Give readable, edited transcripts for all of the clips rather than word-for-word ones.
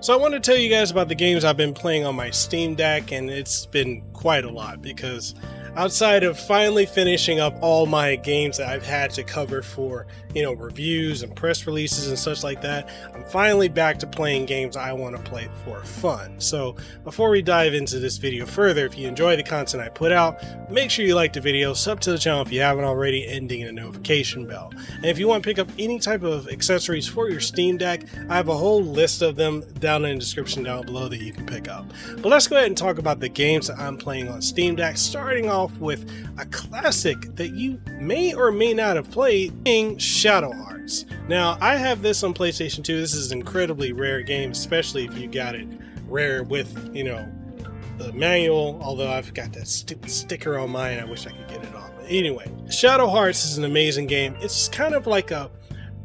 So I want to tell you guys about the games I've been playing on my Steam Deck, and it's been quite a lot because outside of finally finishing up all my games that I've had to cover for, reviews and press releases and such like that, I'm finally back to playing games I want to play for fun. So before we dive into this video further, if you enjoy the content I put out, make sure you like the video, sub to the channel if you haven't already, and ding the notification bell. And if you want to pick up any type of accessories for your Steam Deck, I have a whole list of them down in the description down below that you can pick up. But let's go ahead and talk about the games that I'm playing on Steam Deck, starting off with a classic that you may or may not have played, being Shadow Hearts. Now, I have this on PlayStation 2. This is an incredibly rare game, especially if you got it rare with, the manual, although I've got that stupid sticker on mine. I wish I could get it off. But anyway, Shadow Hearts is an amazing game. It's kind of like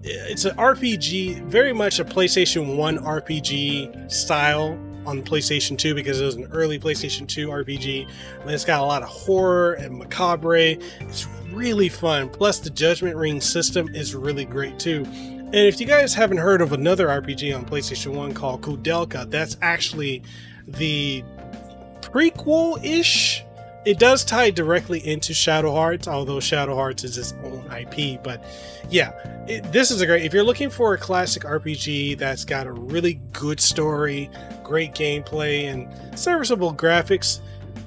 it's an RPG, very much a PlayStation 1 RPG style on PlayStation 2 because it was an early PlayStation 2 RPG. And it's got a lot of horror and macabre. It's really fun. Plus the Judgment Ring system is really great too. And if you guys haven't heard of another RPG on PlayStation 1 called Kudelka, that's actually the prequel-ish. It does tie directly into Shadow Hearts, although Shadow Hearts is its own IP. But yeah, this is if you're looking for a classic RPG that's got a really good story, great gameplay, and serviceable graphics,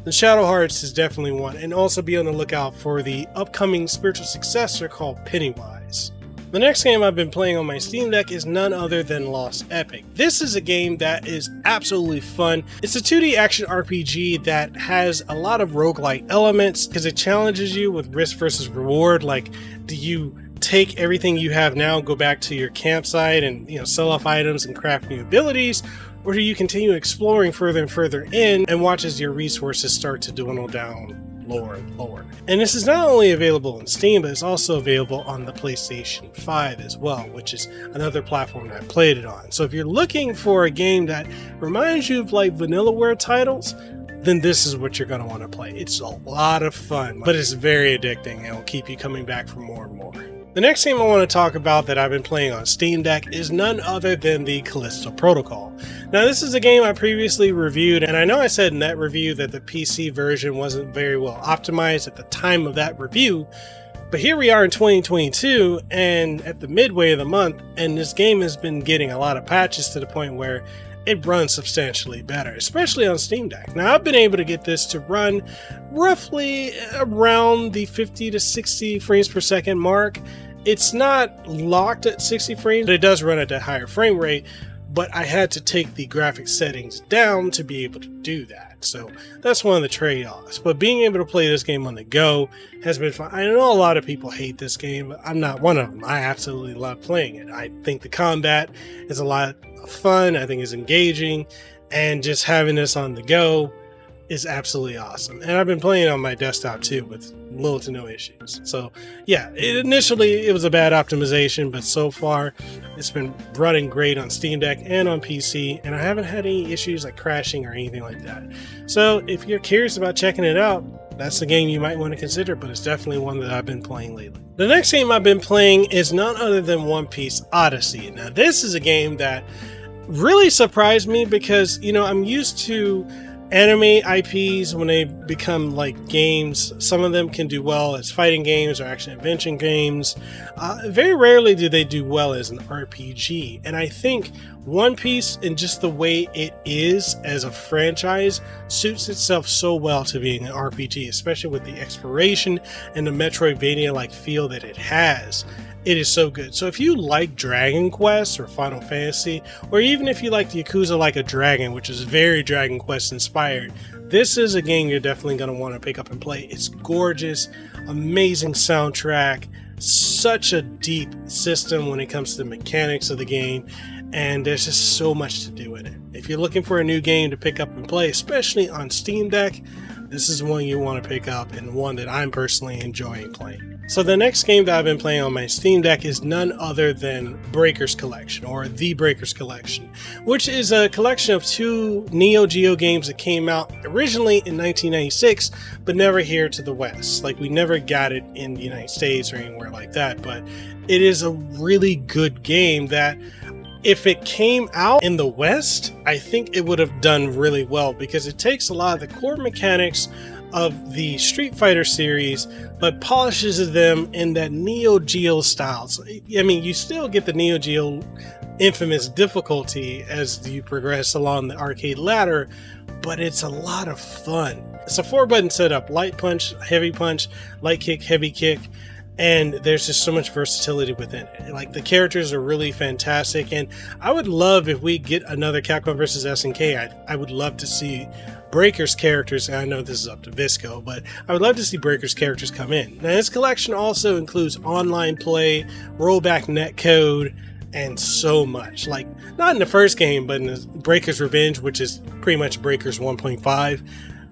then Shadow Hearts is definitely one. And also be on the lookout for the upcoming spiritual successor called Pennywise. The next game I've been playing on my Steam Deck is none other than Lost Epic. This is a game that is absolutely fun. It's a 2D action RPG that has a lot of roguelike elements because it challenges you with risk versus reward. Like, do you take everything you have now, go back to your campsite and sell off items and craft new abilities? Or do you continue exploring further and further in and watch as your resources start to dwindle down lower and lower? And this is not only available on Steam, but it's also available on the PlayStation 5 as well, which is another platform that I played it on. So if you're looking for a game that reminds you of like Vanillaware titles, then this is what you're going to want to play. It's a lot of fun, but it's very addicting and will keep you coming back for more and more. The next game I want to talk about that I've been playing on Steam Deck is none other than the Callisto Protocol. Now, this is a game I previously reviewed, and I know I said in that review that the PC version wasn't very well optimized at the time of that review, but here we are in 2022 and at the midway of the month, and this game has been getting a lot of patches to the point where it runs substantially better, especially on Steam Deck. Now, I've been able to get this to run roughly around the 50 to 60 frames per second mark. It's not locked at 60 frames, but it does run at that higher frame rate, but I had to take the graphics settings down to be able to do that. So that's one of the trade-offs. But being able to play this game on the go has been fun. I know a lot of people hate this game, but I'm not one of them. I absolutely love playing it. I think the combat is a lot of fun. I think it's engaging, and just having this on the go is absolutely awesome. And I've been playing it on my desktop too with little to no issues. So yeah, initially it was a bad optimization, but so far it's been running great on Steam Deck and on PC, and I haven't had any issues like crashing or anything like that. So if you're curious about checking it out, that's a game you might want to consider, but it's definitely one that I've been playing lately. The next game I've been playing is none other than Piece Odyssey. Now, this is a game that really surprised me because, I'm used to anime IPs when they become like games. Some of them can do well as fighting games or action adventure games. Very rarely do they do well as an RPG. And I think One Piece, and just the way it is as a franchise, suits itself so well to being an RPG, especially with the exploration and the Metroidvania-like feel that it has. It is so good. So if you like Dragon Quest or Final Fantasy, or even if you like Yakuza Like a Dragon, which is very Dragon Quest inspired, this is a game you're definitely going to want to pick up and play. It's gorgeous, amazing soundtrack, such a deep system when it comes to the mechanics of the game, and there's just so much to do in it. If you're looking for a new game to pick up and play, especially on Steam Deck, this is one you want to pick up, and one that I'm personally enjoying playing. So the next game that I've been playing on my Steam Deck is none other than Breaker's Collection, or The Breaker's Collection, which is a collection of 2 Neo Geo games that came out originally in 1996, but never here to the West. Like, we never got it in the United States or anywhere like that, but it is a really good game that If it came out in the West, I think it would have done really well because it takes a lot of the core mechanics of the Street Fighter series, but polishes them in that Neo Geo style. So, I mean, you still get the Neo Geo infamous difficulty as you progress along the arcade ladder, but it's a lot of fun. It's a 4-button setup: light punch, heavy punch, light kick, heavy kick. And there's just so much versatility within it. Like, the characters are really fantastic, and I would love if we get another Capcom vs. SNK. I would love to see Breaker's characters, and I know this is up to Visco, but I would love to see Breaker's characters come in. Now, this collection also includes online play, rollback netcode, and so much. Like, not in the first game, but in the Breaker's Revenge, which is pretty much Breaker's 1.5,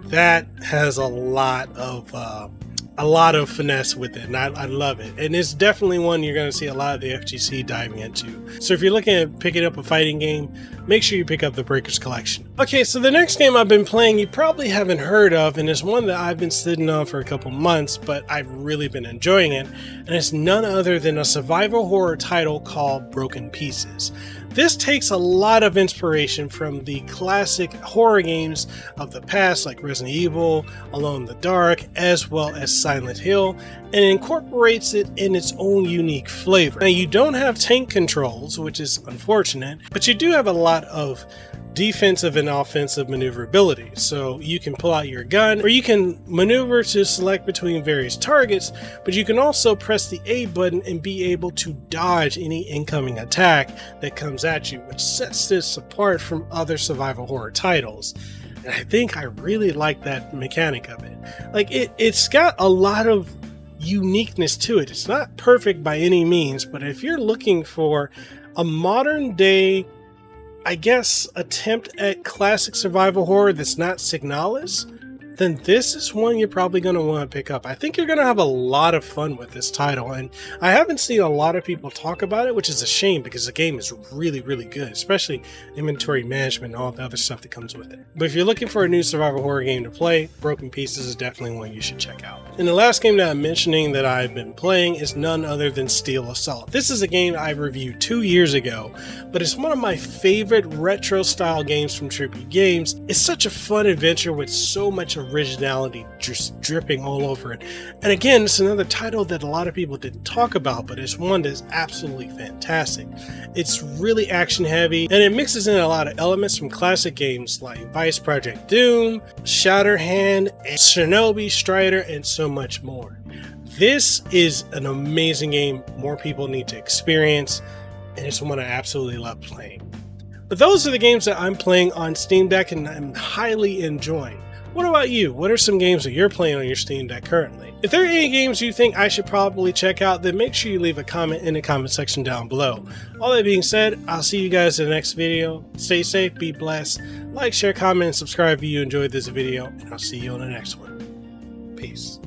that has a lot of finesse with it, and I love it. And it's definitely one you're going to see a lot of the FGC diving into. So if you're looking at picking up a fighting game, make sure you pick up the Breakers collection. Okay, so the next game I've been playing you probably haven't heard of, and it's one that I've been sitting on for a couple months, but I've really been enjoying it, and it's none other than a survival horror title called Broken Pieces. This takes a lot of inspiration from the classic horror games of the past, like Resident Evil, Alone in the Dark, as well as Silent Hill, and incorporates it in its own unique flavor. Now, you don't have tank controls, which is unfortunate, but you do have a lot of defensive and offensive maneuverability. So you can pull out your gun, or you can maneuver to select between various targets, but you can also press the A button and be able to dodge any incoming attack that comes at you, which sets this apart from other survival horror titles. And I think I really like that mechanic of it. Like, it's got a lot of uniqueness to it. It's not perfect by any means, but if you're looking for a modern day, I guess, attempt at classic survival horror that's not Signalis, then this is one you're probably going to want to pick up. I think you're going to have a lot of fun with this title, and I haven't seen a lot of people talk about it, which is a shame because the game is really, really good, especially inventory management and all the other stuff that comes with it. But if you're looking for a new survival horror game to play, Broken Pieces is definitely one you should check out. And the last game that I'm mentioning that I've been playing is none other than Steel Assault. This is a game I reviewed 2 years ago, but it's one of my favorite retro style games from Trippy Games. It's such a fun adventure with so much originality just dripping all over it. And again, it's another title that a lot of people didn't talk about, but it's one that's absolutely fantastic. It's really action heavy, and it mixes in a lot of elements from classic games like Vice Project Doom, Shatterhand, Shinobi, Strider, and so much more. This is an amazing game more people need to experience, and it's one I absolutely love playing. But those are the games that I'm playing on Steam Deck and I'm highly enjoying. What about you? What are some games that you're playing on your Steam Deck currently? If there are any games you think I should probably check out, then make sure you leave a comment in the comment section down below. All that being said, I'll see you guys in the next video. Stay safe, be blessed, like, share, comment, and subscribe if you enjoyed this video, and I'll see you on the next one. Peace.